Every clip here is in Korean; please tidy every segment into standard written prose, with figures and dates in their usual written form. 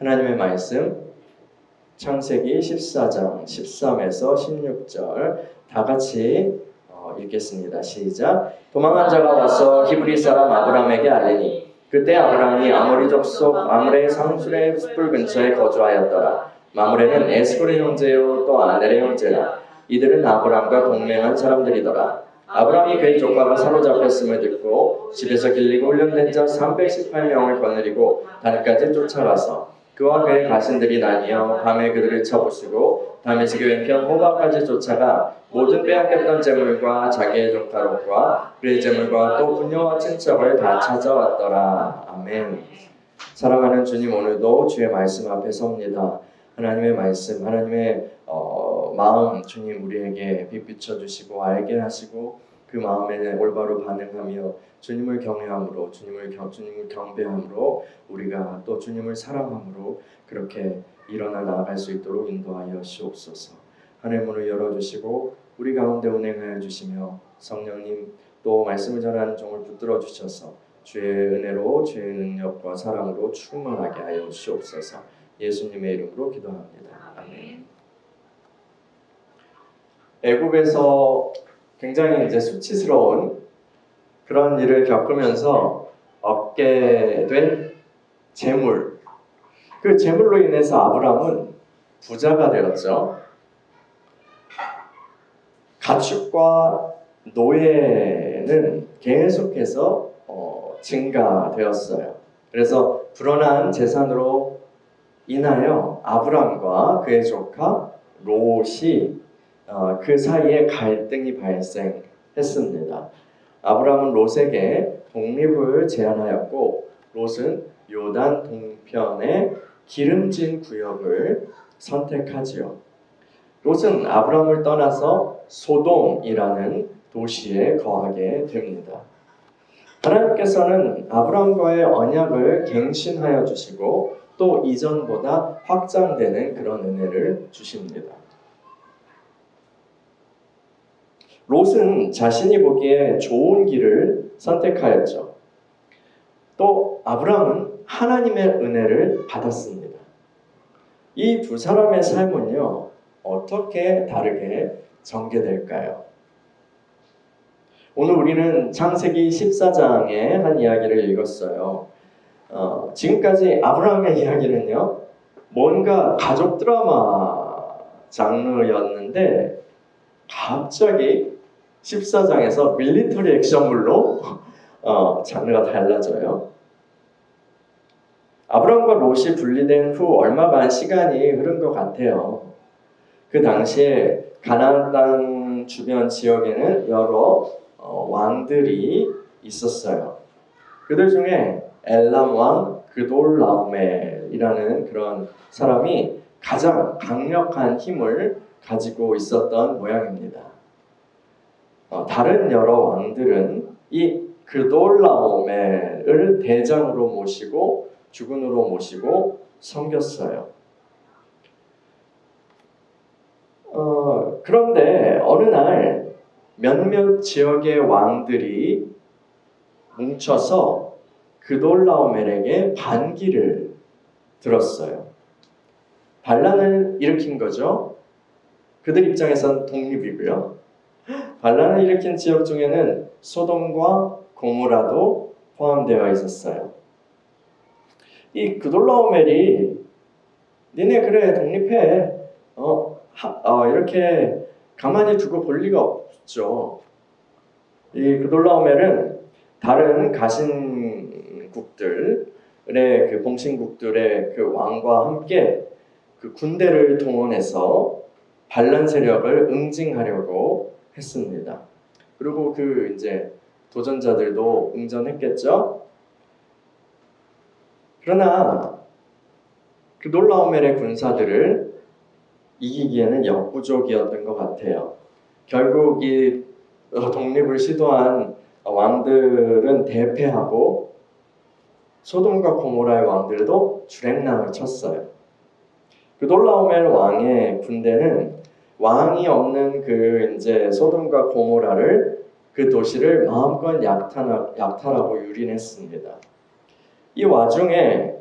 하나님의 말씀 창세기 14장 13에서 16절 다 같이 읽겠습니다. 시작. 도망한 자가 와서 히브리 사람 아브람에게 알리니 그때 아브람이 아모리 족속 마므레 상술의 숯불 근처에 거주하였더라. 마므레는 에스골의 형제요 또 아넬의 형제라. 이들은 아브람과 동맹한 사람들이더라. 아브람이 그의 조카가 사로잡혔음을 듣고 집에서 길리고 훈련된 자 318명을 거느리고 단까지 쫓아가서 그와 그의 가신들이 나뉘어 밤에 그들을 쳐부수고 다메섹의 왼편 호바까지 쫓아가 모든 빼앗겼던 재물과 자기의 조카 롯과 그의 재물과 또 부녀와 친척을 다 찾아왔더라. 아멘. 사랑하는 주님, 오늘도 주의 말씀 앞에 섭니다. 하나님의 말씀, 하나님의 마음 주님 우리에게 빛비춰 주시고 알게 하시고 그 마음에 올바로 반응하며 주님을 경외함으로 주님을 경배함으로 우리가 또 주님을 사랑함으로 그렇게 일어나 나아갈 수 있도록 인도하여 주옵소서. 하늘의 문을 열어주시고 우리 가운데 운행하여 주시며 성령님 또 말씀을 전하는 종을 붙들어 주셔서 주의 은혜로 주의 능력과 사랑으로 충만하게 하여 주옵소서. 예수님의 이름으로 기도합니다. 아멘. 애굽에서 굉장히 수치스러운 그런 일을 겪으면서 얻게 된 재물, 그 재물로 인해서 아브람은 부자가 되었죠. 가축과 노예는 계속해서 증가되었어요. 그래서 불어난 재산으로 인하여 아브람과 그의 조카 롯이 그 사이에 갈등이 발생했습니다. 아브람은 롯에게 독립을 제안하였고 롯은 요단 동편의 기름진 구역을 선택하지요. 롯은 아브람을 떠나서 소돔이라는 도시에 거하게 됩니다. 하나님께서는 아브람과의 언약을 갱신하여 주시고 또 이전보다 확장되는 그런 은혜를 주십니다. 롯은 자신이 보기에 좋은 길을 선택하였죠. 또 아브람은 하나님의 은혜를 받았습니다. 이 두 사람의 삶은요, 어떻게 다르게 전개될까요? 오늘 우리는 창세기 14장의 한 이야기를 읽었어요. 지금까지 아브라함의 이야기는요, 뭔가 가족 드라마 장르였는데 갑자기 14장에서 밀리터리 액션물로 장르가 달라져요. 아브라함과 롯이 분리된 후 얼마간 시간이 흐른 것 같아요. 그 당시에 가나안 땅 주변 지역에는 여러 왕들이 있었어요. 그들 중에 엘람 왕 그돌라오멜이라는 그런 사람이 가장 강력한 힘을 가지고 있었던 모양입니다. 다른 여러 왕들은 이 그돌라오멜을 대장으로 모시고 주군으로 모시고 섬겼어요. 그런데 어느 날 몇몇 지역의 왕들이 뭉쳐서 그돌라오멜에게 반기를 들었어요. 반란을 일으킨 거죠. 그들 입장에선 독립이고요. 반란을 일으킨 지역 중에는 소돔과 고모라도 포함되어 있었어요. 이 그돌라오멜이 니네 그래 독립해 이렇게 가만히 두고 볼 리가 없죠. 이 그돌라오멜은 다른 가신국들의 그 봉신국들의 그 왕과 함께 그 군대를 동원해서 반란 세력을 응징하려고 했습니다. 그리고 그 이제 도전자들도 응전했겠죠. 그러나 그돌라오멜의 군사들을 이기기에는 역부족이었던 것 같아요. 결국 이 독립을 시도한 왕들은 대패하고 소돔과 고모라의 왕들도 주랭랑을 쳤어요. 그돌라오멜 왕의 군대는 왕이 없는 그 이제 소돔과 고모라를 그 도시를 마음껏 약탈하고 유린했습니다. 이 와중에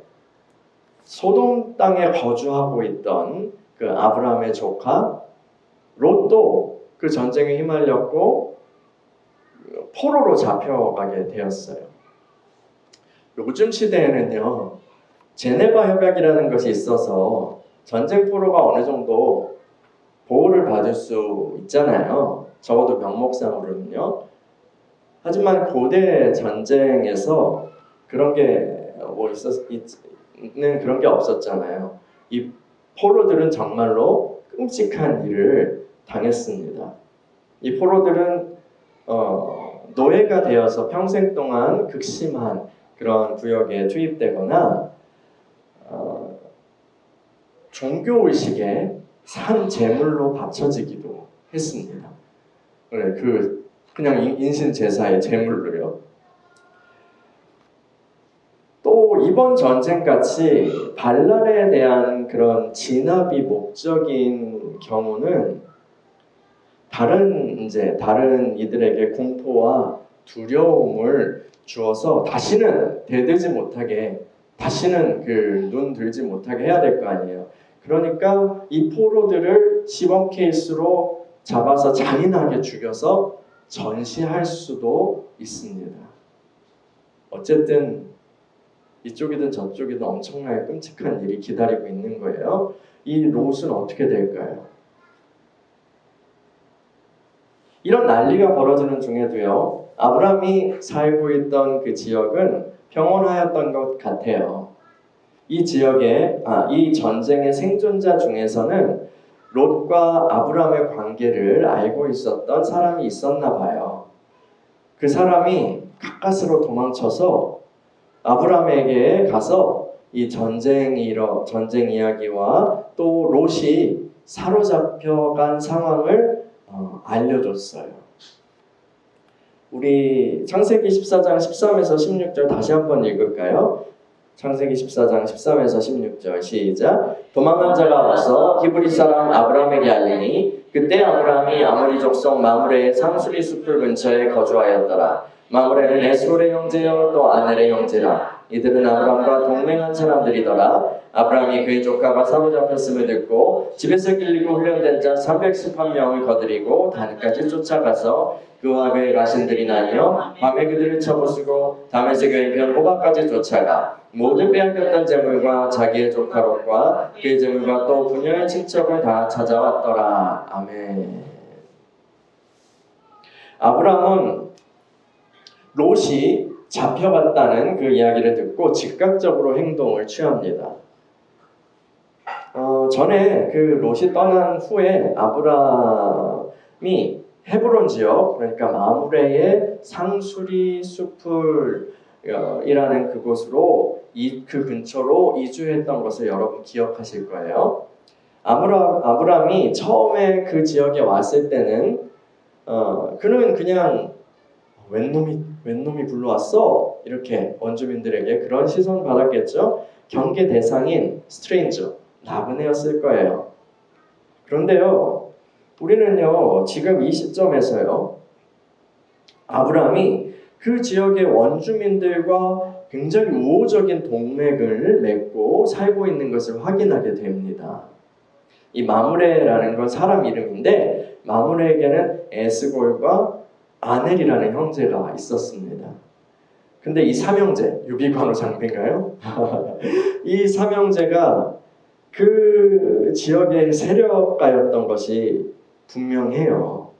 소돔 땅에 거주하고 있던 그 아브라함의 조카 롯도 그 전쟁에 휘말렸고 포로로 잡혀가게 되었어요. 요즘 시대에는요, 제네바 협약이라는 것이 있어서 전쟁 포로가 어느 정도 보호를 받을 수 있잖아요. 적어도 명목상으로는요. 하지만 고대 전쟁에서 그런 게 있는 그런 게 없었잖아요. 이 포로들은 정말로 끔찍한 일을 당했습니다. 이 포로들은 노예가 되어서 평생 동안 극심한 그런 구역에 투입되거나 종교의식에 산 제물로 바쳐지기도 했습니다. 그냥 인신 제사의 제물로요. 또 이번 전쟁같이 반란에 대한 그런 진압이 목적인 경우는 다른 이들에게 공포와 두려움을 주어서 다시는 대들지 못하게, 다시는 눈 들지 못하게 해야 될 거 아니에요. 그러니까 이 포로들을 시범 케이스로 잡아서 잔인하게 죽여서 전시할 수도 있습니다. 어쨌든 이쪽이든 저쪽이든 엄청나게 끔찍한 일이 기다리고 있는 거예요. 이 롯은 어떻게 될까요? 이런 난리가 벌어지는 중에도요, 아브라함이 살고 있던 그 지역은 평온하였던 것 같아요. 이 전쟁의 생존자 중에서는 롯과 아브라함의 관계를 알고 있었던 사람이 있었나 봐요. 그 사람이 가까스로 도망쳐서 아브라함에게 가서 이 전쟁 이야기와 또 롯이 사로잡혀간 상황을 알려줬어요. 우리 창세기 14장 13에서 16절 다시 한번 읽을까요? 창세기 14장 13에서 16절 시작. 도망한 자가 와서 히브리 사람 아브라함에게 알리니 그때 아브라함이 아모리 족속 마므레의 상수리 숲을 근처에 거주하였더라. 마므레는 에스롤의 형제여 또 아넬의 형제라. 이들은 아브라함과 동맹한 사람들이더라. 아브라함이 그의 조카가 사로잡혔음을 듣고 집에서 길리고 훈련된 자 311명을 거느리고 단까지 쫓아가서 그와 그의 가신들이 나뉘어 밤에 그들을 쳐부수고 다메섹의 편 호바까지 쫓아가 모든 빼앗겼던 재물과 자기의 조카 롯과 그의 재물과 또 부녀의 친척을 다 찾아왔더라. 아멘. 아브라함은 롯이 잡혀갔다는 그 이야기를 듣고 즉각적으로 행동을 취합니다. 전에 그 롯이 떠난 후에 아브라함이 헤브론 지역, 그러니까 마므레의 상수리 숲이라는 그곳으로 그 근처로 이주했던 것을 여러분 기억하실 거예요. 아브라함이 처음에 그 지역에 왔을 때는 그는 그냥 웬 놈이 불러왔어? 이렇게 원주민들에게 그런 시선 받았겠죠. 경계 대상인 스트레인저, 나그네였을 거예요. 그런데요, 우리는요, 지금 이 시점에서요, 아브라함이 그 지역의 원주민들과 굉장히 우호적인 동맹을 맺고 살고 있는 것을 확인하게 됩니다. 이 마므레라는 건 사람 이름인데 마므레에게는 에스골과 아넬이라는 형제가 있었습니다. 근데 이 삼형제, 유비관우 장비인가요? 이 삼형제가 그 지역의 세력가였던 것이 분명해요.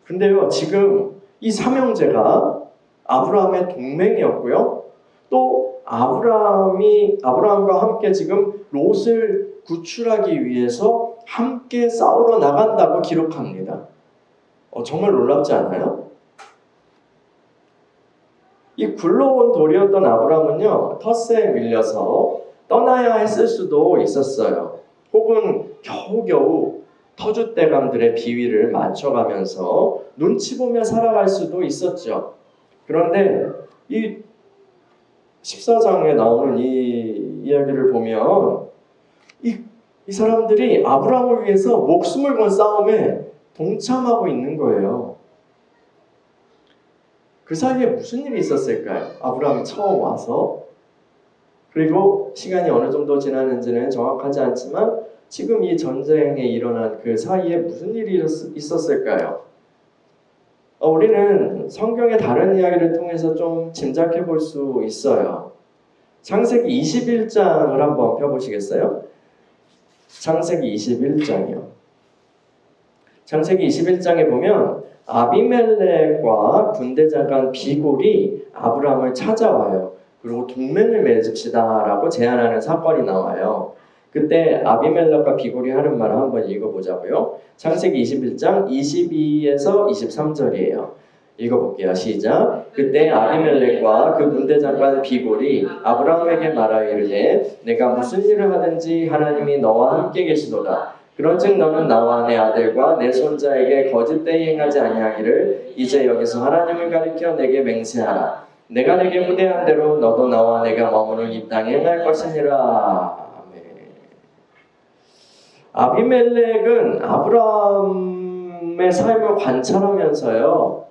근데요, 지금 이 삼형제가 아브라함의 동맹이었고요. 또 아브라함과 함께 지금 롯을 구출하기 위해서 함께 싸우러 나간다고 기록합니다. 정말 놀랍지 않아요? 이 굴러온 돌이었던 아브라함은요, 텃세에 밀려서 떠나야 했을 수도 있었어요. 혹은 겨우겨우 터줏대감들의 비위를 맞춰가면서 눈치 보며 살아갈 수도 있었죠. 그런데 이 14장에 나오는 이 이야기를 보면 이 사람들이 아브라함을 위해서 목숨을 건 싸움에 동참하고 있는 거예요. 그 사이에 무슨 일이 있었을까요? 아브라함이 처음 와서 그리고 시간이 어느 정도 지났는지는 정확하지 않지만 지금 이 전쟁이 일어난 그 사이에 무슨 일이 있었을까요? 우리는 성경의 다른 이야기를 통해서 좀 짐작해 볼 수 있어요. 창세기 21장을 한번 펴보시겠어요? 창세기 21장이요. 창세기 21장에 보면 아비멜렉과 군대장관 비골이 아브라함을 찾아와요. 그리고 동맹을 맺읍시다라고 제안하는 사건이 나와요. 그때 아비멜렉과 비골이 하는 말을 한번 읽어보자고요. 창세기 21장 22에서 23절이에요. 읽어볼게요. 시작. 그때 아비멜렉과 그 군대장관 비골이 아브라함에게 말하이르되 내가 무슨 일을 하든지 하나님이 너와 함께 계시도다. 그런즉 너는 나와 내 아들과 내 손자에게 거짓되이 행하지 아니하기를 이제 여기서 하나님을 가리켜 내게 맹세하라. 내가 내게 후대한 대로 너도 나와 내가 머무는 이 땅에 행할 것이니라. 아비멜렉은 아브라함의 삶을 관찰하면서요.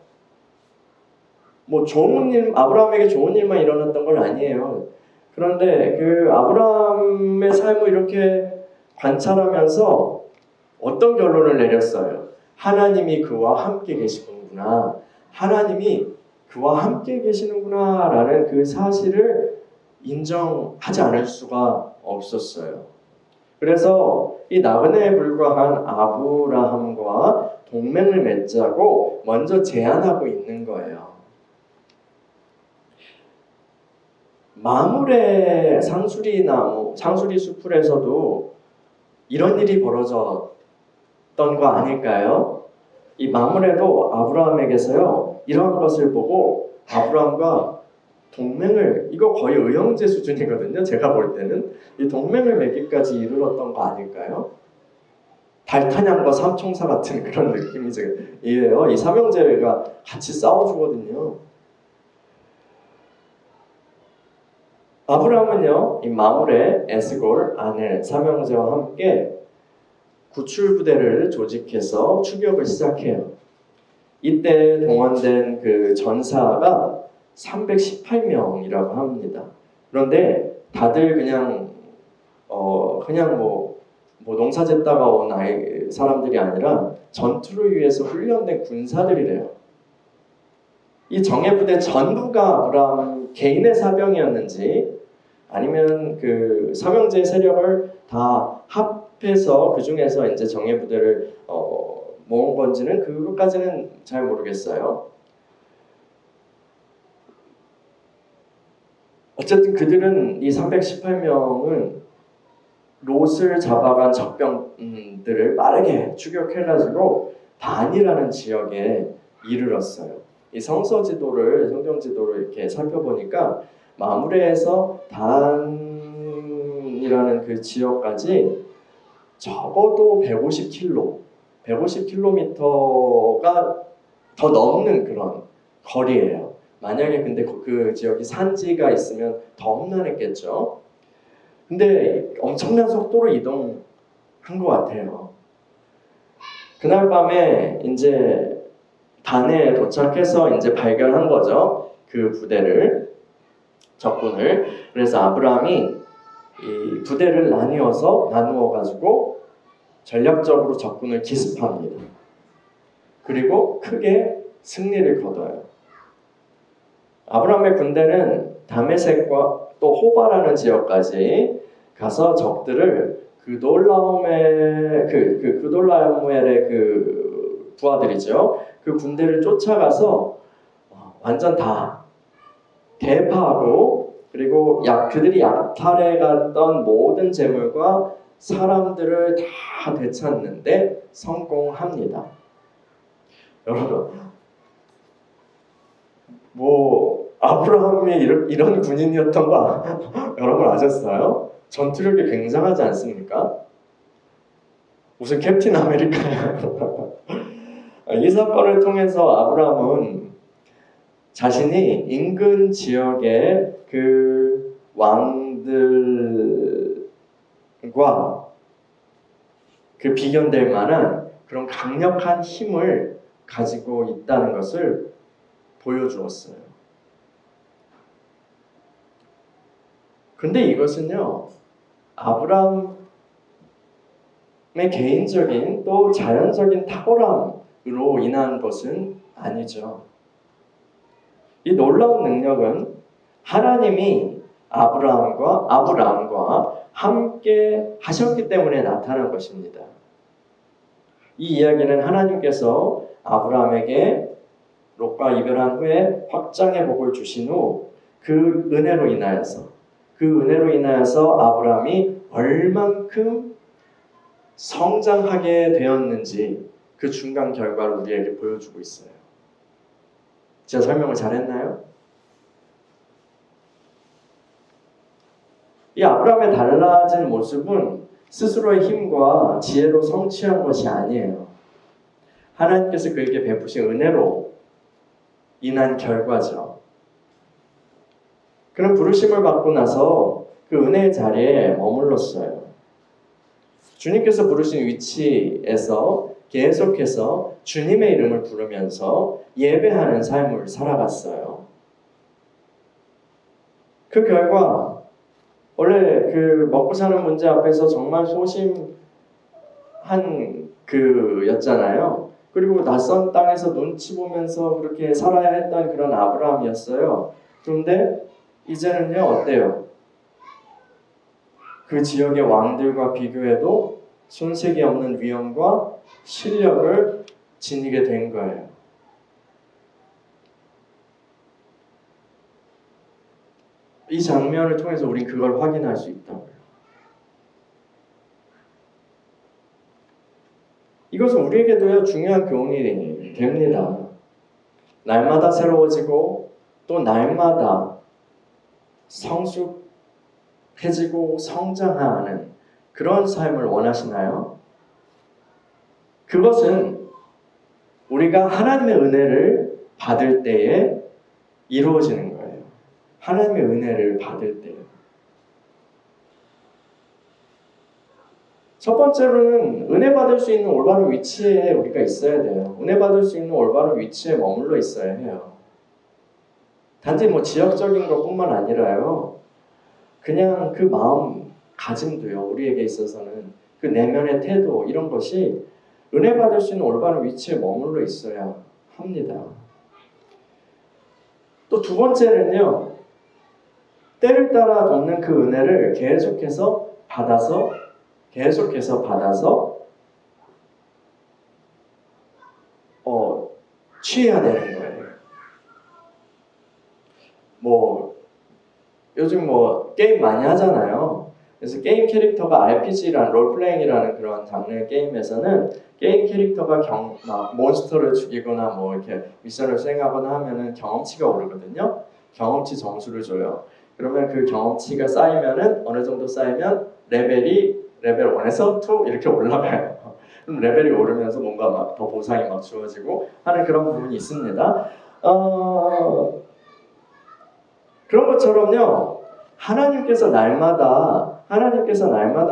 뭐 좋은 일, 아브라함에게 좋은 일만 일어났던 건 아니에요. 그런데 그 아브라함의 삶을 이렇게 관찰하면서 어떤 결론을 내렸어요? 하나님이 그와 함께 계시는구나. 하나님이 그와 함께 계시는구나 라는 그 사실을 인정하지 않을 수가 없었어요. 그래서 이 나그네에 불과한 아브라함과 동맹을 맺자고 먼저 제안하고 있는 거예요. 마물의 상수리 수풀에서도 이런 일이 벌어졌던 거 아닐까요? 이 마물에도 아브라함에게서요 이러한 것을 보고 아브라함과 동맹을, 이거 거의 의형제 수준이거든요. 제가 볼 때는 이 동맹을 맺기까지 이르렀던 거 아닐까요? 달타냥과 삼총사 같은 그런 느낌이에요. 이 삼형제가 같이 싸워주거든요. 아브라함은요, 이 마물의 에스골 아내 삼형제와 함께 구출부대를 조직해서 추격을 시작해요. 이때 동원된 그 전사가 318명이라고 합니다. 그런데 다들 그냥 뭐 농사 짓다가 온 사람들이 아니라 전투를 위해서 훈련된 군사들이래요. 이 정예부대 전부가 아브라함 개인의 사병이었는지 아니면 그 삼형제의 세력을 다 합해서 그 중에서 이제 정예부대를 모은 건지는 그것까지는 잘 모르겠어요. 어쨌든 그들은 이 318명은 롯을 잡아간 적병들을 빠르게 추격해가지고 단이라는 지역에 이르렀어요. 이 성경 지도를 이렇게 살펴보니까 마므레에서 단이라는 그 지역까지 적어도 150km가 더 넘는 그런 거리예요. 만약에 근데 그 지역이 산지가 있으면 더 험난했겠죠. 근데 엄청난 속도로 이동한 것 같아요. 그날 밤에 이제 단에 도착해서 이제 발견한 거죠. 그 부대를, 적군을. 그래서 아브라함이 이 부대를 나누어 가지고 전략적으로 적군을 기습합니다. 그리고 크게 승리를 거둬요. 아브라함의 군대는 다메섹과 또 호바라는 지역까지 가서 적들을 그돌라오멜의 그 부하들이죠. 그 군대를 쫓아가서 완전 다 대파하고, 그리고 그들이 약탈해 갔던 모든 재물과 사람들을 다 되찾는데 성공합니다. 여러분, 아브라함이 이런 군인이었던 거 여러분 아셨어요? 전투력이 굉장하지 않습니까? 무슨 캡틴 아메리카야. 이 사건을 통해서 아브라함은 자신이 인근 지역의 그 왕들과 그 비견될 만한 그런 강력한 힘을 가지고 있다는 것을 보여주었어요. 근데 이것은요, 아브라함의 개인적인 또 자연적인 탁월함으로 인한 것은 아니죠. 이 놀라운 능력은 하나님이 아브라함과 함께 하셨기 때문에 나타난 것입니다. 이 이야기는 하나님께서 아브라함에게 롯과 이별한 후에 확장의 복을 주신 후 그 은혜로 인하여서 아브라함이 얼만큼 성장하게 되었는지 그 중간 결과를 우리에게 보여주고 있어요. 제가 설명을 잘했나요? 이 아브라함의 달라진 모습은 스스로의 힘과 지혜로 성취한 것이 아니에요. 하나님께서 그에게 베푸신 은혜로 인한 결과죠. 그는 부르심을 받고 나서 그 은혜의 자리에 머물렀어요. 주님께서 부르신 위치에서 계속해서 주님의 이름을 부르면서 예배하는 삶을 살아갔어요. 그 결과 원래 그 먹고 사는 문제 앞에서 정말 소심한 그였잖아요. 그리고 낯선 땅에서 눈치 보면서 그렇게 살아야 했던 그런 아브라함이었어요. 그런데 이제는요, 어때요? 그 지역의 왕들과 비교해도 손색이 없는 위엄과 실력을 지니게 된 거예요. 이 장면을 통해서 우린 그걸 확인할 수 있다고요. 이것은 우리에게도요, 중요한 교훈이 됩니다. 날마다 새로워지고 또 날마다 성숙해지고 성장하는 그런 삶을 원하시나요? 그것은 우리가 하나님의 은혜를 받을 때에 이루어지는 거예요. 하나님의 은혜를 받을 때요. 첫 번째로는 은혜 받을 수 있는 올바른 위치에 우리가 있어야 돼요. 은혜 받을 수 있는 올바른 위치에 머물러 있어야 해요. 단지 지역적인 것뿐만 아니라요. 그냥 그 마음가짐도요. 우리에게 있어서는 그 내면의 태도 이런 것이 은혜 받을 수 있는 올바른 위치에 머물러 있어야 합니다. 또 두 번째는요. 때를 따라 돕는 그 은혜를 계속해서 받아서 취해야 되는 거예요. 요즘 게임 많이 하잖아요. 그래서 게임 캐릭터가 RPG라는 롤플레잉이라는 그런 장르의 게임에서는 게임 캐릭터가 몬스터를 죽이거나 이렇게 미션을 수행하거나 하면은 경험치가 오르거든요. 경험치 점수를 줘요. 그러면 그 경험치가 쌓이면은 어느 정도 쌓이면 레벨이 레벨 1에서 2 이렇게 올라가요. 그럼 레벨이 오르면서 뭔가 더 보상이 주어지고 하는 그런 부분이 있습니다. 그런 것처럼요. 하나님께서 날마다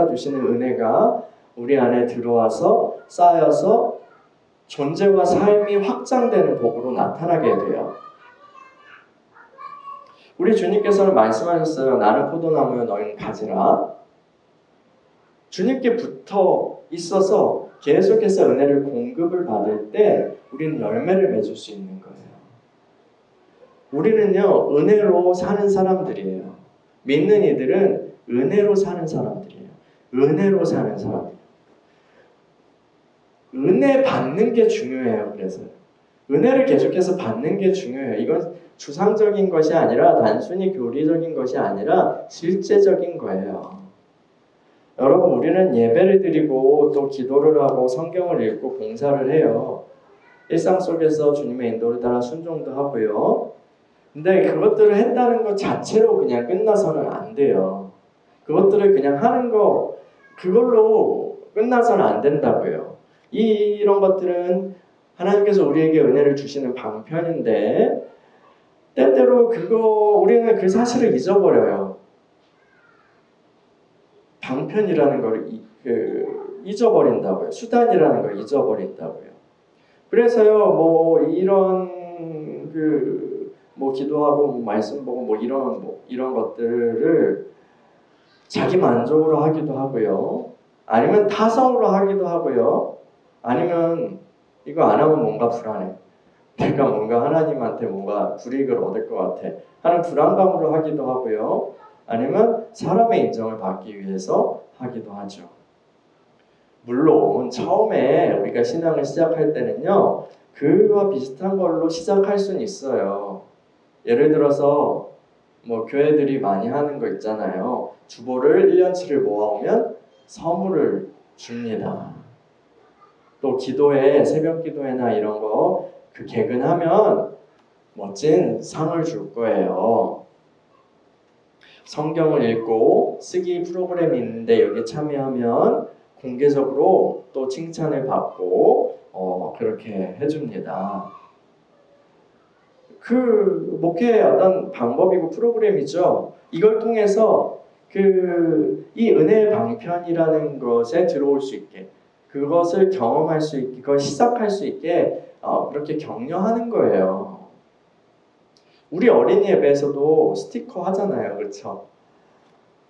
주시는 은혜가 우리 안에 들어와서 쌓여서 존재와 삶이 확장되는 복으로 나타나게 돼요. 우리 주님께서는 말씀하셨어요. 나는 포도나무요 너희는 가지라. 주님께 붙어 있어서 계속해서 은혜를 공급을 받을 때 우리는 열매를 맺을 수 있는 거예요. 우리는요, 은혜로 사는 사람들이에요. 믿는 이들은 은혜로 사는 사람들이에요. 은혜로 사는 사람이에요. 은혜 받는 게 중요해요. 그래서 은혜를 계속해서 받는 게 중요해요. 이건 추상적인 것이 아니라 단순히 교리적인 것이 아니라 실제적인 거예요. 여러분, 우리는 예배를 드리고 또 기도를 하고 성경을 읽고 봉사를 해요. 일상 속에서 주님의 인도를 따라 순종도 하고요. 근데 그것들을 했다는 것 자체로 그냥 끝나서는 안 돼요. 그것들을 그냥 하는 거 그걸로 끝나서는 안 된다고요. 이런 것들은 하나님께서 우리에게 은혜를 주시는 방편인데 때때로 우리는 그 사실을 잊어버려요. 방편이라는 걸 잊어버린다고요. 수단이라는 걸 잊어버린다고요. 그래서요, 이런 기도하고 말씀 보고 이런 것들을 자기 만족으로 하기도 하고요. 아니면 타성으로 하기도 하고요. 아니면 이거 안 하면 뭔가 불안해. 내가 뭔가 하나님한테 뭔가 불이익을 얻을 것 같아 하는 불안감으로 하기도 하고요. 아니면 사람의 인정을 받기 위해서 하기도 하죠. 물론 처음에 우리가 신앙을 시작할 때는요. 그와 비슷한 걸로 시작할 수는 있어요. 예를 들어서 뭐 교회들이 많이 하는 거 있잖아요. 주보를 1년치를 모아오면 선물을 줍니다. 또 기도회, 새벽 기도회나 이런 거 그 개근하면 멋진 상을 줄 거예요. 성경을 읽고 쓰기 프로그램이 있는데 여기 참여하면 공개적으로 또 칭찬을 받고 그렇게 해줍니다. 그 목회의 어떤 방법이고 프로그램이죠. 이걸 통해서 이 은혜의 방편이라는 것에 들어올 수 있게, 그것을 경험할 수 있게, 그걸 시작할 수 있게 그렇게 격려하는 거예요. 우리 어린이 예배에서도 스티커 하잖아요, 그렇죠?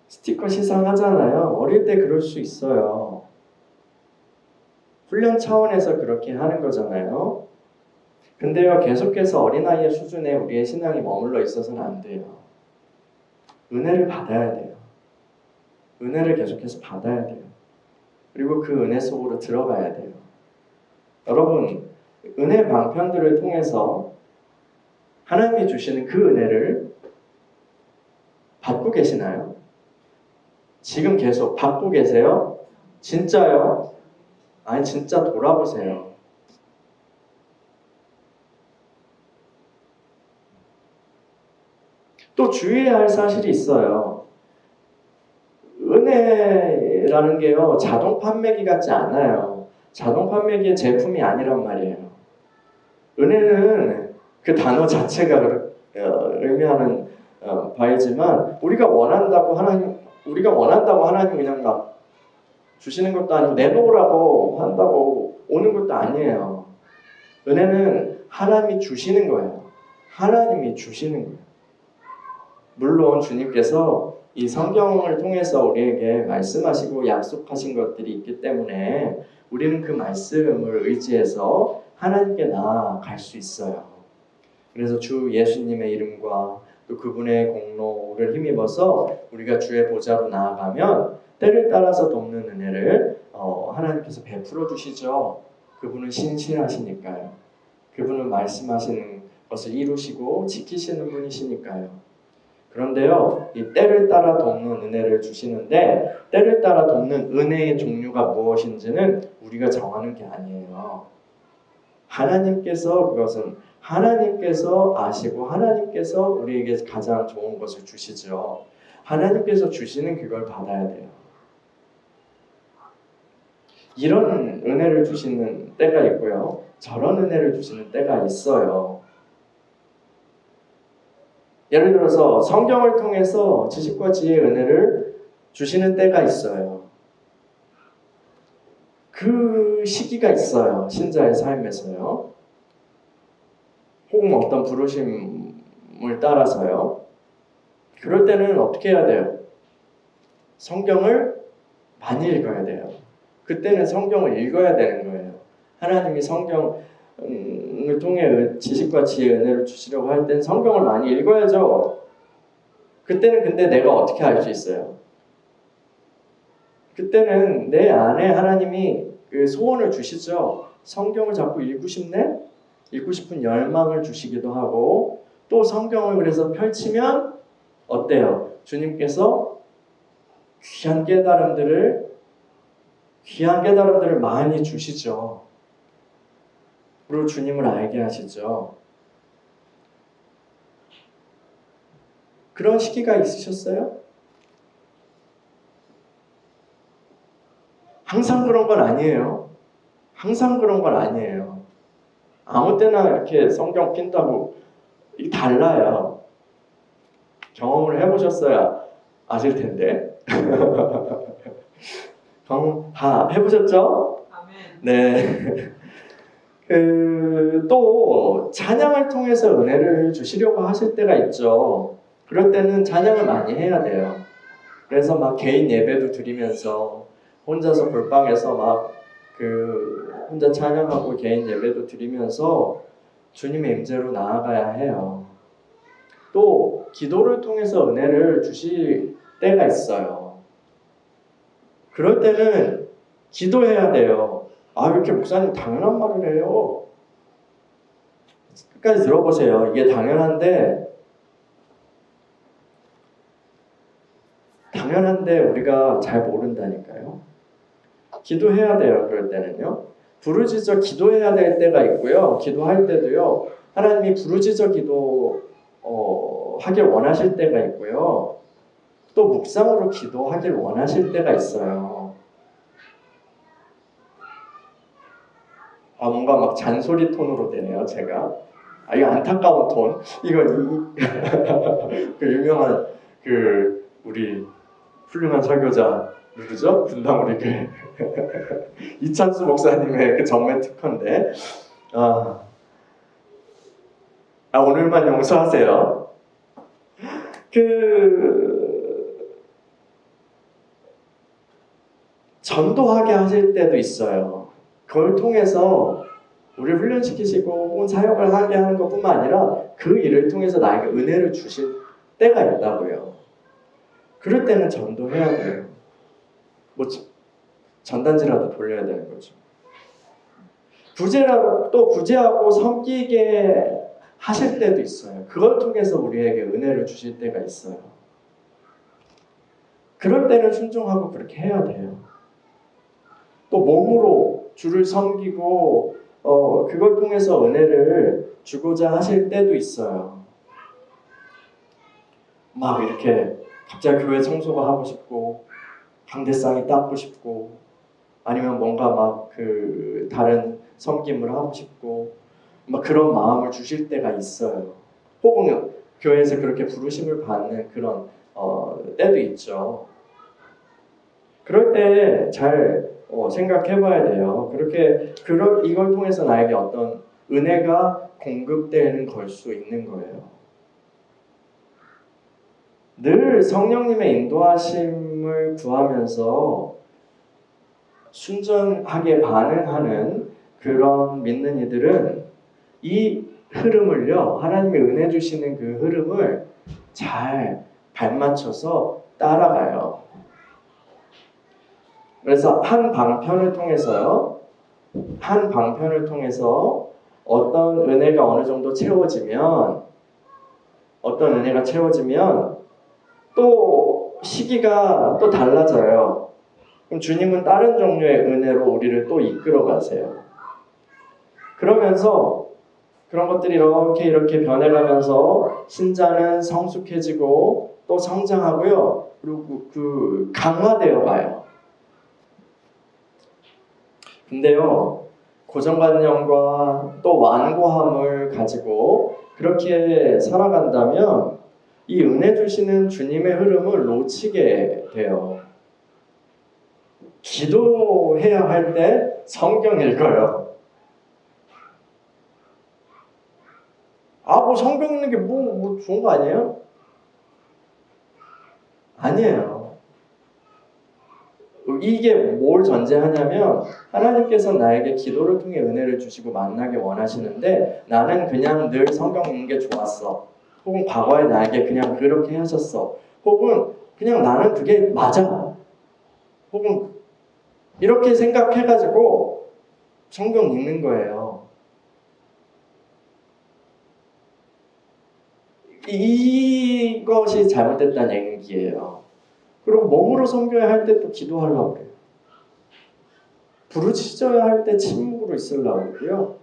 스티커 시상하잖아요. 어릴 때 그럴 수 있어요. 훈련 차원에서 그렇게 하는 거잖아요. 근데요, 계속해서 어린아이의 수준에 우리의 신앙이 머물러 있어서는 안 돼요. 은혜를 받아야 돼요. 은혜를 계속해서 받아야 돼요. 그리고 그 은혜 속으로 들어가야 돼요. 여러분, 은혜 방편들을 통해서 하나님이 주시는 그 은혜를 받고 계시나요? 지금 계속 받고 계세요? 진짜요? 아니, 진짜 돌아보세요. 또 주의해야 할 사실이 있어요. 은혜라는 게요, 자동 판매기 같지 않아요. 자동 판매기의 제품이 아니란 말이에요. 은혜는 그 단어 자체가 의미하는 바이지만 우리가 원한다고 하나님 그냥 막 주시는 것도 아니고 내놓으라고 한다고 오는 것도 아니에요. 은혜는 하나님이 주시는 거예요. 하나님이 주시는 거예요. 물론 주님께서 이 성경을 통해서 우리에게 말씀하시고 약속하신 것들이 있기 때문에 우리는 그 말씀을 의지해서 하나님께 나아갈 수 있어요. 그래서 주 예수님의 이름과 또 그분의 공로를 힘입어서 우리가 주의 보좌로 나아가면 때를 따라서 돕는 은혜를 하나님께서 베풀어 주시죠. 그분은 신실하시니까요. 그분은 말씀하시는 것을 이루시고 지키시는 분이시니까요. 그런데요, 이 때를 따라 돕는 은혜를 주시는데 때를 따라 돕는 은혜의 종류가 무엇인지는 우리가 정하는 게 아니에요. 그것은 하나님께서 아시고 하나님께서 우리에게 가장 좋은 것을 주시죠. 하나님께서 주시는 그걸 받아야 돼요. 이런 은혜를 주시는 때가 있고요. 저런 은혜를 주시는 때가 있어요. 예를 들어서 성경을 통해서 지식과 지혜의 은혜를 주시는 때가 있어요. 그 시기가 있어요. 신자의 삶에서요. 혹은 어떤 부르심을 따라서요. 그럴 때는 어떻게 해야 돼요? 성경을 많이 읽어야 돼요. 그때는 성경을 읽어야 되는 거예요. 하나님이 성경을 통해 지식과 지혜의 은혜를 주시려고 할 때는 성경을 많이 읽어야죠. 그때는 근데 내가 어떻게 알 수 있어요? 그때는 내 안에 하나님이 그 소원을 주시죠. 성경을 자꾸 읽고 싶네? 읽고 싶은 열망을 주시기도 하고 또 성경을 그래서 펼치면 어때요? 주님께서 귀한 깨달음들을 많이 주시죠. 그리고 주님을 알게 하시죠. 그런 시기가 있으셨어요? 항상 그런 건 아니에요. 아무 때나 이렇게 성경 핀다고 이게 달라요. 경험을 해보셨어야 아실 텐데. 경험 다 해보셨죠? 아멘. 네. 또 찬양을 통해서 은혜를 주시려고 하실 때가 있죠. 그럴 때는 찬양을 많이 해야 돼요. 그래서 막 개인 예배도 드리면서 혼자서 골방에서 막 혼자 찬양하고 개인 예배도 드리면서 주님의 임재로 나아가야 해요. 또 기도를 통해서 은혜를 주실 때가 있어요. 그럴 때는 기도해야 돼요. 아, 왜 이렇게 목사님 당연한 말을 해요? 끝까지 들어보세요. 이게 당연한데 우리가 잘 모른다니까요. 기도해야 돼요. 그럴 때는요. 부르짖어 기도해야 될 때가 있고요. 기도할 때도요. 하나님이 부르짖어 하길 원하실 때가 있고요. 또 묵상으로 기도하길 원하실 때가 있어요. 아, 뭔가 막 잔소리 톤으로 되네요, 제가. 아, 이거 안타까운 톤. 이거 그 유명한 우리 훌륭한 설교자 누구죠? 분당 우리 이찬수 목사님의 그 정매 특허인데. 오늘만 용서하세요. 전도하게 하실 때도 있어요. 그걸 통해서 우리를 훈련시키시고 혹은 사역을 하게 하는 것뿐만 아니라 그 일을 통해서 나에게 은혜를 주실 때가 있다고요. 그럴 때는 전도해야 돼요. 뭐 전단지라도 돌려야 되는 거죠. 구제하고 섬기게 하실 때도 있어요. 그걸 통해서 우리에게 은혜를 주실 때가 있어요. 그럴 때는 순종하고 그렇게 해야 돼요. 또 몸으로 주를 섬기고 그걸 통해서 은혜를 주고자 하실 때도 있어요. 막 이렇게 갑자기 교회 청소가 하고 싶고 강대상이 닦고 싶고 아니면 뭔가 막 다른 섬김을 하고 싶고 막 그런 마음을 주실 때가 있어요. 혹은 교회에서 그렇게 부르심을 받는 그런 때도 있죠. 그럴 때 잘 생각해봐야 돼요. 이걸 통해서 나에게 어떤 은혜가 공급되는 걸 수 있는 거예요. 늘 성령님의 인도하심을 구하면서 순전하게 반응하는 그런 믿는 이들은 이 흐름을요, 하나님이 은혜 주시는 그 흐름을 잘 발맞춰서 따라가요. 그래서 한 방편을 통해서 어떤 은혜가 어느 정도 채워지면 또 시기가 또 달라져요. 그럼 주님은 다른 종류의 은혜로 우리를 또 이끌어 가세요. 그러면서 그런 것들이 이렇게 변해가면서 신자는 성숙해지고 또 성장하고요. 그리고 강화되어 가요. 근데요, 고정관념과 또 완고함을 가지고 그렇게 살아간다면 이 은혜 주시는 주님의 흐름을 놓치게 돼요. 기도해야 할 때 성경 읽어요. 뭐 성경 읽는 게 뭐 좋은 거 아니에요? 아니에요. 이게 뭘 전제하냐면 하나님께서 나에게 기도를 통해 은혜를 주시고 만나게 원하시는데 나는 그냥 늘 성경 읽는 게 좋았어. 혹은 과거에 나에게 그냥 그렇게 하셨어. 혹은 그냥 나는 그게 맞아. 혹은 이렇게 생각해가지고 성경 읽는 거예요. 이것이 잘못됐다는 얘기예요. 그리고 몸으로 섬겨야 할 때 또 기도하려고 그래요. 부르짖어야 할 때 침묵으로 있으려고 그러고요.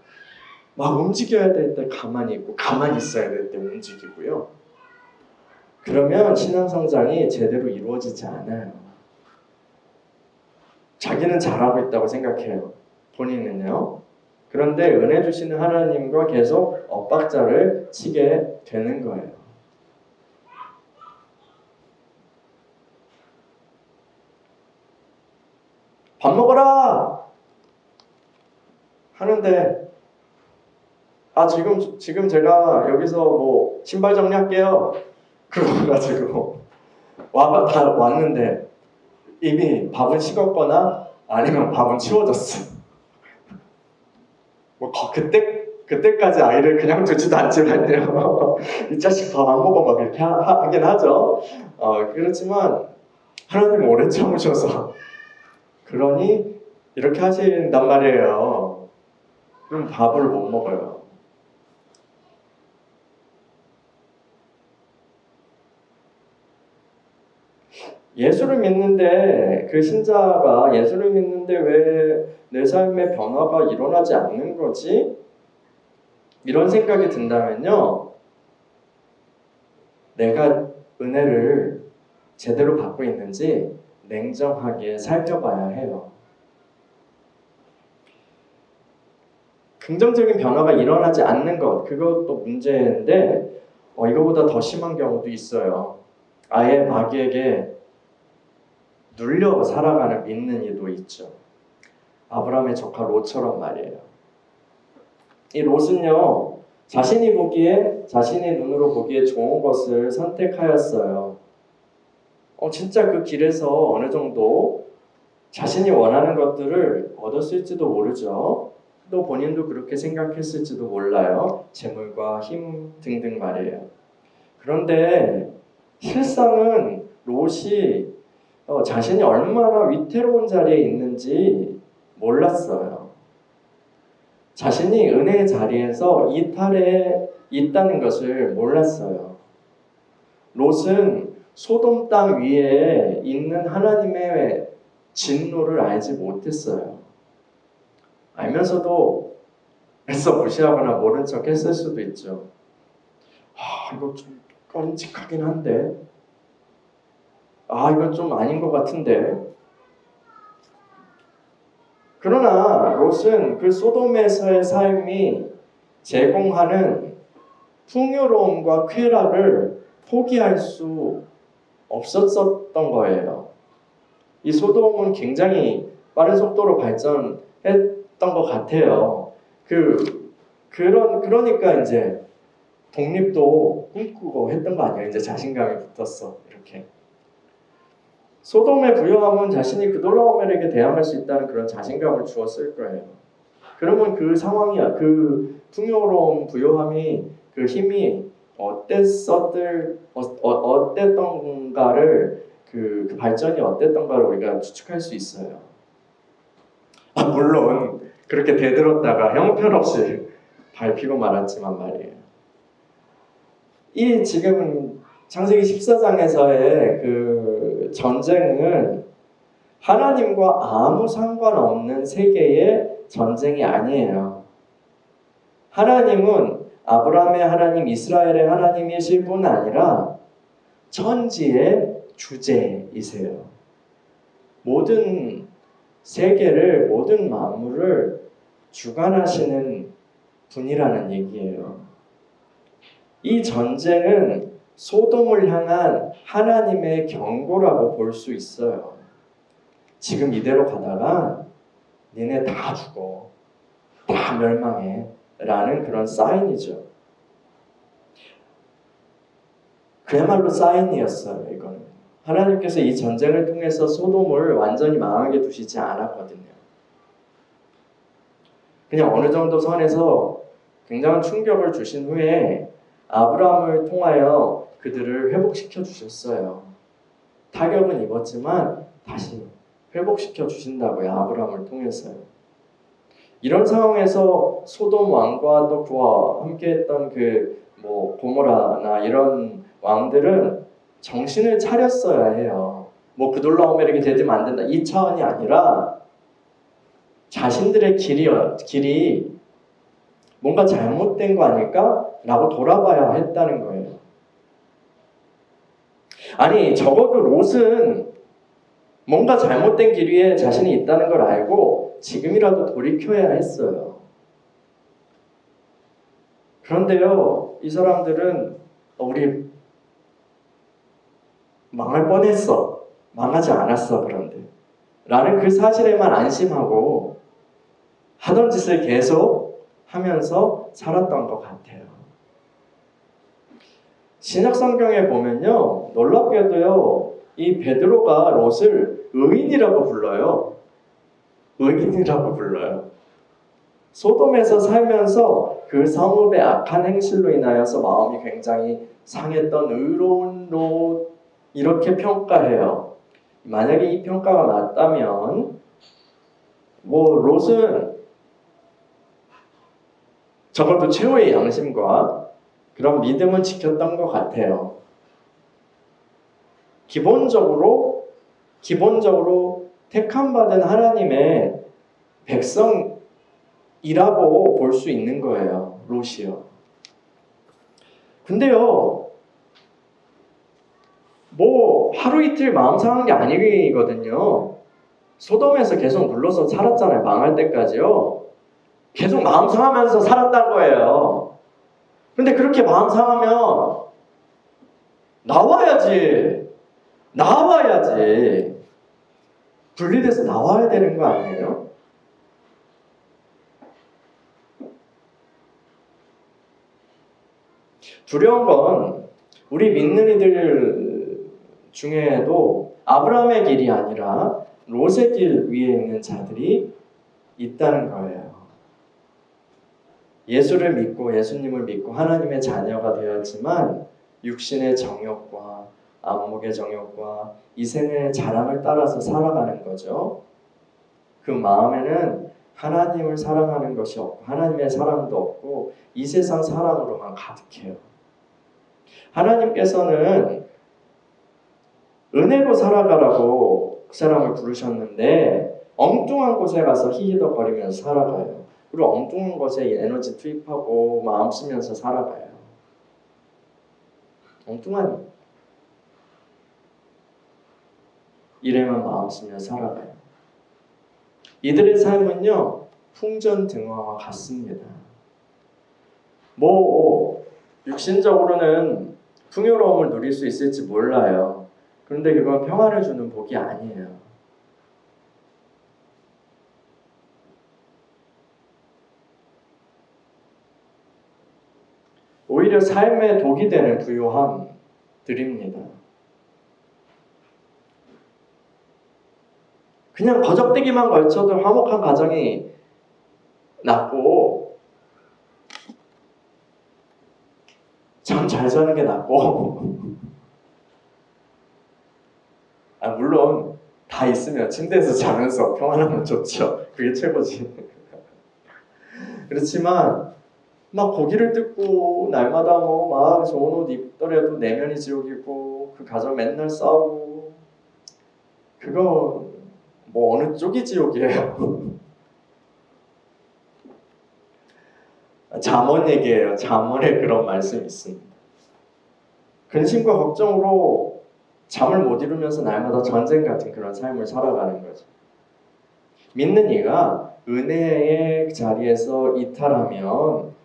막 움직여야 될 때 가만히 있고 가만히 있어야 될 때 움직이고요. 그러면 신앙 성장이 제대로 이루어지지 않아요. 자기는 잘하고 있다고 생각해요. 본인은요. 그런데 은혜 주시는 하나님과 계속 엇박자를 치게 되는 거예요. 밥 먹어라! 하는데 지금 제가 여기서 뭐 신발 정리할게요. 그러가지고 다 왔는데 이미 밥은 식었거나 아니면 밥은 치워졌어. 뭐 그때까지 아이를 그냥 두지도 않지만요. 이 자식 밥 안 먹어 막 이렇게 하긴 하죠. 그렇지만 하나님 오래 참으셔서 그러니 이렇게 하신단 말이에요. 그럼 밥을 못 먹어요. 예수를 믿는데 그 신자가 예수를 믿는데 왜 내 삶의 변화가 일어나지 않는 거지? 이런 생각이 든다면요. 내가 은혜를 제대로 받고 있는지 냉정하게 살펴봐야 해요. 긍정적인 변화가 일어나지 않는 것, 그것도 문제인데 이거보다 더 심한 경우도 있어요. 아예 마귀에게 눌려 살아가는 믿는 이도 있죠. 아브라함의 조카 롯처럼 말이에요. 이 롯은요, 자신의 눈으로 보기에 좋은 것을 선택하였어요. 진짜 그 길에서 어느 정도 자신이 원하는 것들을 얻었을지도 모르죠. 또 본인도 그렇게 생각했을지도 몰라요. 재물과 힘 등등 말이에요. 그런데 실상은 롯이 자신이 얼마나 위태로운 자리에 있는지 몰랐어요. 자신이 은혜의 자리에서 이탈에 있다는 것을 몰랐어요. 롯은 소돔 땅 위에 있는 하나님의 진노를 알지 못했어요. 알면서도 애써 무시하거나 모른 척 했을 수도 있죠. 이거 좀 꺼림칙하긴 한데, 이건 좀 아닌 것 같은데. 그러나 롯은 그 소돔에서의 삶이 제공하는 풍요로움과 쾌락을 포기할 수 없었던 거예요. 이 소돔은 굉장히 빠른 속도로 발전했던 것 같아요. 그러니까 이제 독립도 꿈꾸고 했던 거 아니에요. 이제 자신감이 붙었어. 이렇게. 소돔의 부요함은 자신이 그 놀라움에게 대항할 수 있다는 그런 자신감을 주었을 거예요. 그러면 그 상황이, 그 풍요로움, 부요함이, 그 힘이 어땠던가를 그 발전이 어땠던가를 우리가 추측할 수 있어요. 물론 그렇게 대들었다가 형편없이 밟히고 말았지만 말이에요. 이 지금 창세기 14장에서의 그 전쟁은 하나님과 아무 상관없는 세계의 전쟁이 아니에요. 하나님은 아브라함의 하나님, 이스라엘의 하나님이실 뿐 아니라 천지의 주제이세요. 모든 세계를, 모든 만물을 주관하시는 분이라는 얘기예요. 이 전쟁은 소돔을 향한 하나님의 경고라고 볼 수 있어요. 지금 이대로 가다가 니네 다 죽어, 다 멸망해 라는 그런 사인이죠. 그야말로 사인이었어요. 이거는 하나님께서 이 전쟁을 통해서 소돔을 완전히 망하게 두시지 않았거든요. 그냥 어느 정도 선에서 굉장한 충격을 주신 후에 아브라함을 통하여 그들을 회복시켜 주셨어요. 타격은 입었지만 다시 회복시켜 주신다고요. 아브라함을 통해서요. 이런 상황에서 소돔 왕과 또 그와 함께했던 고모라나 이런 왕들은 정신을 차렸어야 해요. 그 놀라움에 대들면 안 된다. 이 차원이 아니라 자신들의 길이 뭔가 잘못된 거 아닐까? 라고 돌아봐야 했다는 거예요. 아니, 적어도 롯은 뭔가 잘못된 길 위에 자신이 있다는 걸 알고 지금이라도 돌이켜야 했어요. 그런데요, 이 사람들은 우리 망할 뻔했어. 망하지 않았어. 그런데 라는 그 사실에만 안심하고 하던 짓을 계속 하면서 살았던 것 같아요. 신약 성경에 보면요, 놀랍게도요, 이 베드로가 롯을 의인이라고 불러요. 의인이라고 불러요. 소돔에서 살면서 그 성읍의 악한 행실로 인하여서 마음이 굉장히 상했던 의로운 롯, 이렇게 평가해요. 만약에 이 평가가 맞다면 롯은 적어도 최후의 양심과 그런 믿음은 지켰던 것 같아요. 기본적으로 택함받은 하나님의 백성이라고 볼 수 있는 거예요. 롯이요. 근데요, 하루 이틀 마음 상한 게 아니거든요. 소돔에서 계속 눌러서 살았잖아요. 망할 때까지요. 계속 마음 상하면서 살았단 거예요. 근데 그렇게 마음 상하면 나와야지. 분리돼서 나와야 되는 거 아니에요? 두려운 건 우리 믿는 이들 중에도 아브라함의 길이 아니라 롯의 길 위에 있는 자들이 있다는 거예요. 예수를 믿고 예수님을 믿고 하나님의 자녀가 되었지만 육신의 정욕과 안목의 정욕과 이 생의 자랑을 따라서 살아가는 거죠. 그 마음에는 하나님을 사랑하는 것이 없고 하나님의 사랑도 없고 이 세상 사랑으로만 가득해요. 하나님께서는 은혜로 살아가라고 그 사람을 부르셨는데 엉뚱한 곳에 가서 히히덕거리면서 살아가요. 그리고 엉뚱한 것에 에너지 투입하고 마음 쓰면서 살아가요. 엉뚱한 일에만 마음 쓰면서 살아가요. 이들의 삶은요, 풍전등화와 같습니다. 육신적으로는 풍요로움을 누릴 수 있을지 몰라요. 그런데 그건 평안을 주는 복이 아니에요. 오히려 삶의 독이 되는 부요함들입니다. 그냥 거적대기만 걸쳐도 화목한 가정이 낫고 잠 잘 자는 게 낫고 물론 다 있으면 침대에서 자면서 평안하면 좋죠. 그게 최고지. 그렇지만 막 고기를 뜯고 날마다 막 좋은 옷 입더라도 내면이 지옥이고 그 가정 맨날 싸우고 그거 어느 쪽이 지옥이에요? 잠언 얘기예요. 잠언에 그런 말씀이 있습니다. 근심과 걱정으로 잠을 못 이루면서 날마다 전쟁 같은 그런 삶을 살아가는 거죠. 믿는 이가 은혜의 자리에서 이탈하면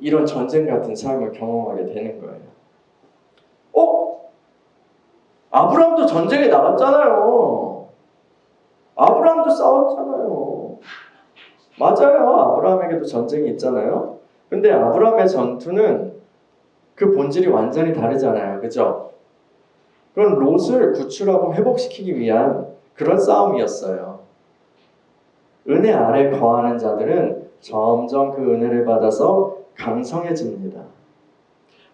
이런 전쟁 같은 삶을 경험하게 되는 거예요. 아브라함도 전쟁에 나갔잖아요. 아브라함도 싸웠잖아요. 맞아요. 아브라함에게도 전쟁이 있잖아요. 근데 아브라함의 전투는 그 본질이 완전히 다르잖아요. 그죠? 그건 롯을 구출하고 회복시키기 위한 그런 싸움이었어요. 은혜 아래 거하는 자들은 점점 그 은혜를 받아서 강성해집니다.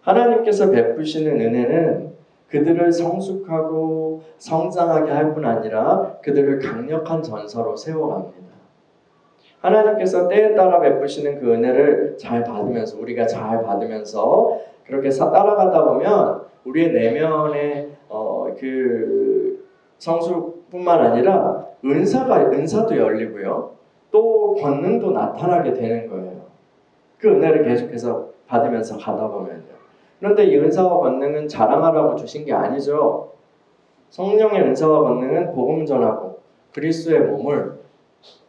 하나님께서 베푸시는 은혜는 그들을 성숙하고 성장하게 할 뿐 아니라 그들을 강력한 전사로 세워갑니다. 하나님께서 때에 따라 베푸시는 그 은혜를 잘 받으면서 우리가 잘 받으면서 그렇게 따라가다 보면 우리의 내면의 그 성숙뿐만 아니라 은사도 열리고요. 또 권능도 나타나게 되는 거예요. 그 은혜를 계속해서 받으면서 가다 보면요. 그런데 이 은사와 권능은 자랑하라고 주신 게 아니죠. 성령의 은사와 권능은 복음 전하고 그리스도의 몸을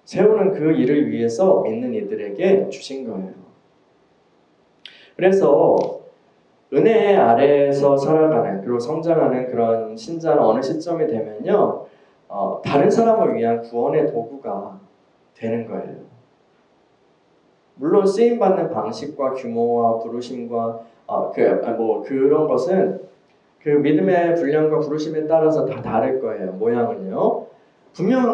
세우는 그 일을 위해서 믿는 이들에게 주신 거예요. 그래서 은혜 아래에서 살아가는 그리고 성장하는 그런 신자는 어느 시점이 되면요, 다른 사람을 위한 구원의 도구가 되는 거예요. 물론 쓰임 받는 방식과 규모와 부르심과 그런 것은 그 믿음의 분량과 부르심에 따라서 다 다를 거예요. 모양은요.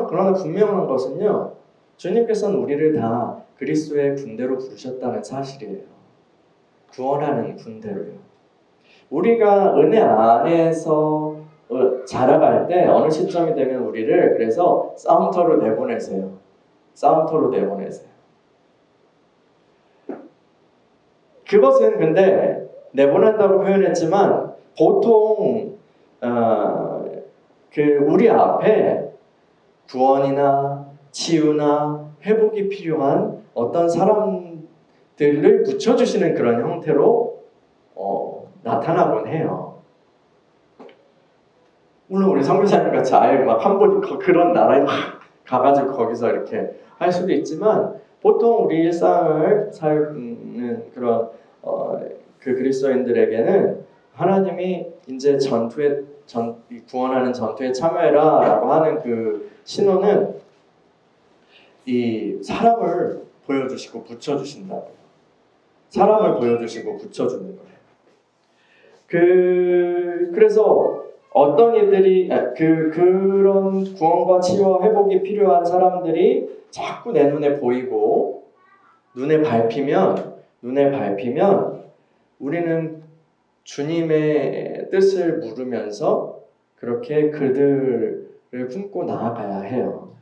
그러나 분명한 것은요. 주님께서는 우리를 다 그리스도의 군대로 부르셨다는 사실이에요. 구원하는 군대로요. 우리가 은혜 안에서 자라갈 때 어느 시점이 되면 우리를 그래서 싸움터로 내보내세요. 싸움터로 내보내세요. 그것은 근데 내보낸다고 표현했지만 보통 우리 앞에 구원이나 치유나 회복이 필요한 어떤 사람들을 붙여주시는 그런 형태로 나타나곤 해요. 물론 우리 선교사님 같이 아예 막 그런 나라에 막 가가지고 거기서 이렇게 할 수도 있지만 보통 우리 일상을 사는 그런 그 그리스도인들에게는 하나님이 이제 구원하는 전투에 참여해라라고 하는 그 신호는 이 사람을 보여주시고 붙여주신다고요. 사람을 보여주시고 붙여주는 거예요. 그래서 어떤 이들이 그런 구원과 치유와 회복이 필요한 사람들이 자꾸 내 눈에 보이고 눈에 밟히면 우리는 주님의 뜻을 물으면서 그렇게 그들을 품고 나아가야 해요.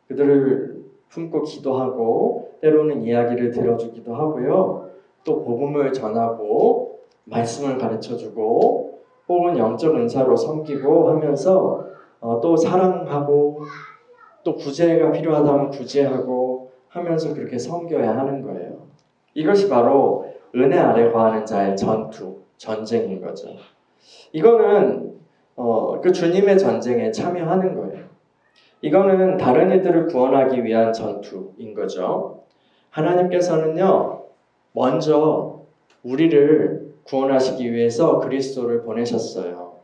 그들을 품고 기도하고 때로는 이야기를 들어주기도 하고요. 또 복음을 전하고 말씀을 가르쳐주고 혹은 영적 은사로 섬기고 하면서 또 사랑하고 또 구제가 필요하다면 구제하고 하면서 그렇게 섬겨야 하는 거예요. 이것이 바로 은혜 아래 거하는 자의 전쟁인 거죠. 이거는 그 주님의 전쟁에 참여하는 거예요. 이거는 다른 이들을 구원하기 위한 전투인 거죠. 하나님께서는요, 먼저 우리를 구원하시기 위해서 그리스도를 보내셨어요.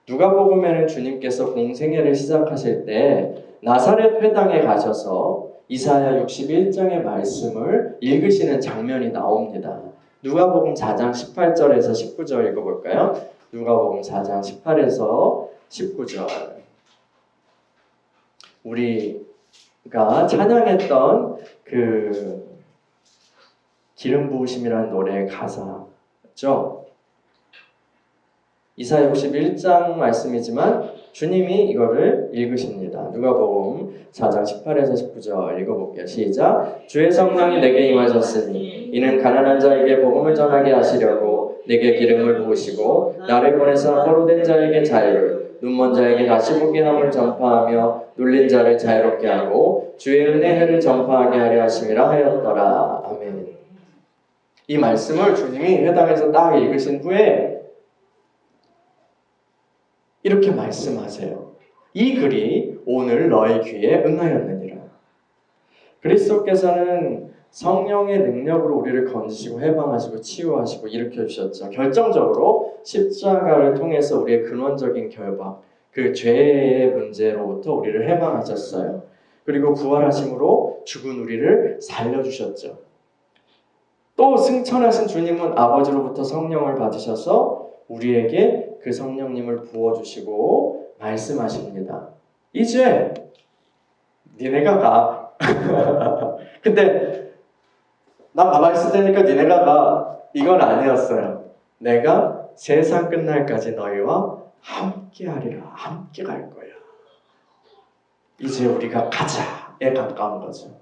누가복음에는 주님께서 공생애를 시작하실 때 나사렛 회당에 가셔서 이사야 61장의 말씀을 읽으시는 장면이 나옵니다. 누가복음 4장 18절에서 19절 읽어볼까요? 누가복음 4장 18에서 19절. 우리가 찬양했던 그 기름 부으심이라는 노래의 가사죠. 이사야 61장 말씀이지만 주님이 이거를 읽으십니다. 누가복음 4장 18에서 19절 읽어볼게요. 시작. 주의 성령이 내게 임하셨으니 이는 가난한 자에게 복음을 전하게 하시려고 내게 기름을 부으시고 나를 보내사 포로된 자에게 자유를 눈먼 자에게 다시 보게 함을 전파하며 눌린 자를 자유롭게 하고 주의 은혜를 전파하게 하려 하심이라 하였더라. 아멘. 이 말씀을 주님이 회당에서 딱 읽으신 후에 이렇게 말씀하세요. 이 글이 오늘 너의 귀에 응하였느니라. 그리스도께서는 성령의 능력으로 우리를 건지시고 해방하시고 치유하시고 일으켜주셨죠. 결정적으로 십자가를 통해서 우리의 근원적인 결박, 그 죄의 문제로부터 우리를 해방하셨어요. 그리고 부활하심으로 죽은 우리를 살려주셨죠. 또 승천하신 주님은 아버지로부터 성령을 받으셔서 우리에게 그 성령님을 부어주시고 말씀하십니다. 이제 니네가 가. 근데 나 가만히 있을 테니까 니네가 가. 이건 아니었어요. 내가 세상 끝날까지 너희와 함께 하리라. 함께 갈 거야. 이제 우리가 가자에 가까운 거죠.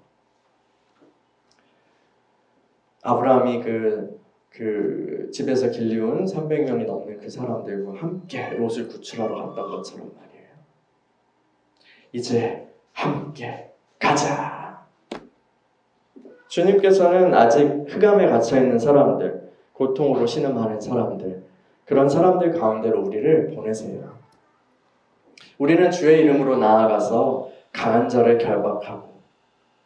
아브라함이 그 집에서 길리운 300명이 넘는 그 사람들과 함께 롯을 구출하러 갔던 것처럼 말이에요. 이제 함께 가자. 주님께서는 아직 흑암에 갇혀있는 사람들, 고통으로 신음하는 사람들, 그런 사람들 가운데로 우리를 보내세요. 우리는 주의 이름으로 나아가서 강한 자를 결박하고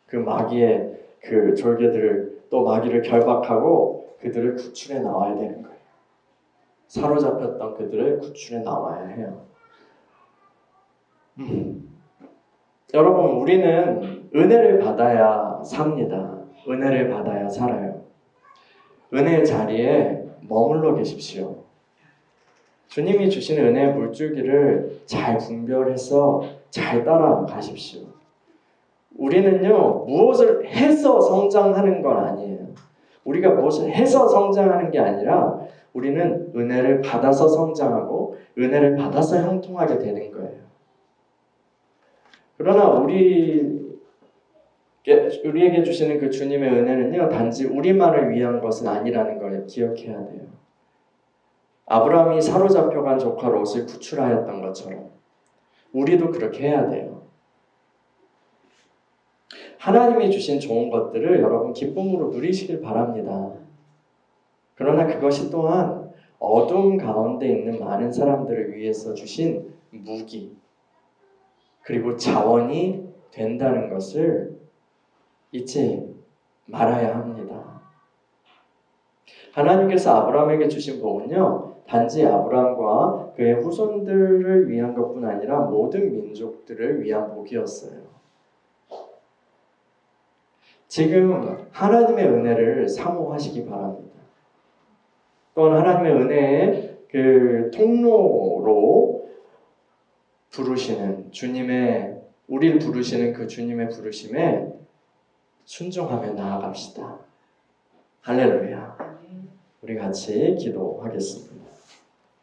그 마귀의 그 졸개들을 또 마귀를 결박하고 그들을 구출해 나와야 되는 거예요. 사로잡혔던 그들을 구출해 나와야 해요. 여러분, 우리는 은혜를 받아야 삽니다. 은혜를 받아야 살아요. 은혜의 자리에 머물러 계십시오. 주님이 주시는 은혜의 물줄기를 잘 분별해서 잘 따라가십시오. 우리는요, 무엇을 해서 성장하는 건 아니에요. 우리가 무엇을 해서 성장하는 게 아니라 우리는 은혜를 받아서 성장하고 은혜를 받아서 형통하게 되는 거예요. 그러나 우리에게 주시는 그 주님의 은혜는요, 단지 우리만을 위한 것은 아니라는 걸 기억해야 돼요. 아브라함이 사로잡혀간 조카 롯을 구출하였던 것처럼 우리도 그렇게 해야 돼요. 하나님이 주신 좋은 것들을 여러분 기쁨으로 누리시길 바랍니다. 그러나 그것이 또한 어둠 가운데 있는 많은 사람들을 위해서 주신 무기 그리고 자원이 된다는 것을 잊지 말아야 합니다. 하나님께서 아브라함에게 주신 복은요, 단지 아브라함과 그의 후손들을 위한 것뿐 아니라 모든 민족들을 위한 복이었어요. 지금 하나님의 은혜를 사모하시기 바랍니다. 또한 하나님의 은혜의 그 통로로 부르시는 우리를 부르시는 그 주님의 부르심에 순종하며 나아갑시다. 할렐루야. 우리 같이 기도하겠습니다.